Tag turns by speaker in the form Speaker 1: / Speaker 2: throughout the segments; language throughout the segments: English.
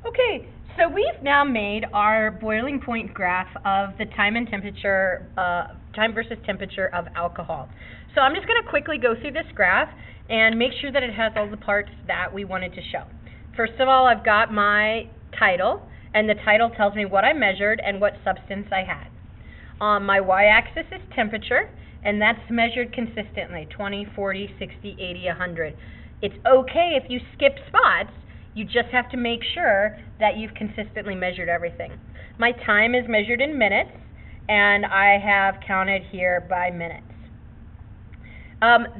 Speaker 1: Okay, so we've now made our boiling point graph of the time and temperature, time versus temperature of alcohol. So I'm just going to quickly go through this graph and make sure that it has all the parts that we wanted to show. First of all, I've got my title, and the title tells me what I measured and what substance I had. My y-axis is temperature, and that's measured consistently, 20, 40, 60, 80, 100. It's okay if you skip spots. You just have to make sure that you've consistently measured everything. My time is measured in minutes, and I have counted here by minutes.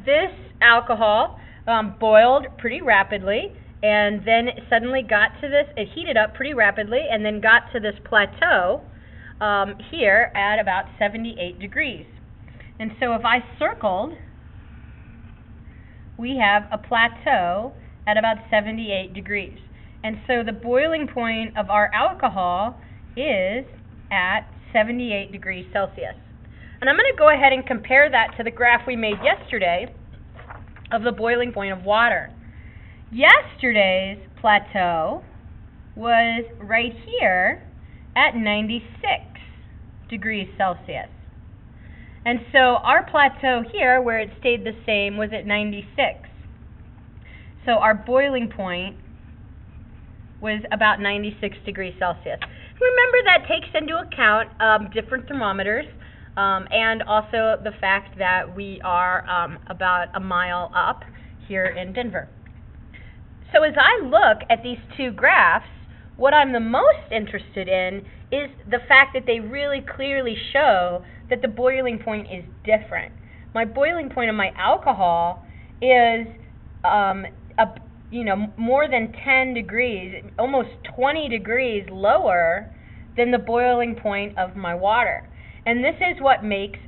Speaker 1: This alcohol boiled pretty rapidly, and then it suddenly got to this, it heated up pretty rapidly, and then got to this plateau here at about 78 degrees. And so if I circled, we have a plateau at about 78 degrees. And so the boiling point of our alcohol is at 78 degrees Celsius. And I'm going to go ahead and compare that to the graph we made yesterday of the boiling point of water. Yesterday's plateau was right here at 96 degrees Celsius. And so our plateau here, where it stayed the same, was at 96. So our boiling point was about 96 degrees Celsius. Remember, that takes into account different thermometers and also the fact that we are about a mile up here in Denver. So as I look at these two graphs, what I'm the most interested in is the fact that they really clearly show that the boiling point is different. My boiling point of my alcohol is more than 10 degrees, almost 20 degrees lower than the boiling point of my water. And this is what makes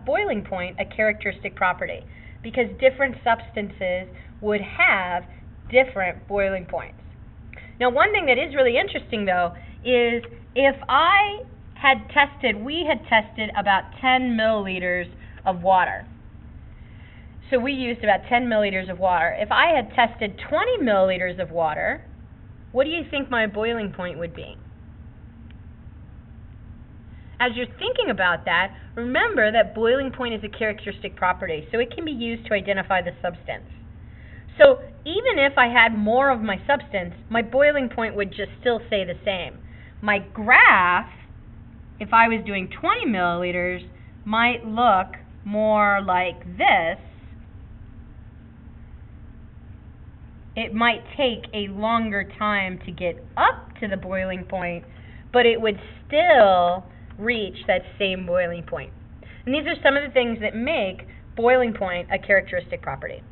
Speaker 1: boiling point a characteristic property, because different substances would have different boiling points. Now, one thing that is really interesting, though, is if we had tested about 10 milliliters of water. So we used about 10 milliliters of water. If I had tested 20 milliliters of water, what do you think my boiling point would be? As you're thinking about that, remember that boiling point is a characteristic property, so it can be used to identify the substance. So even if I had more of my substance, my boiling point would just still stay the same. My graph, if I was doing 20 milliliters, might look more like this. It might take a longer time to get up to the boiling point, but it would still reach that same boiling point. And these are some of the things that make boiling point a characteristic property.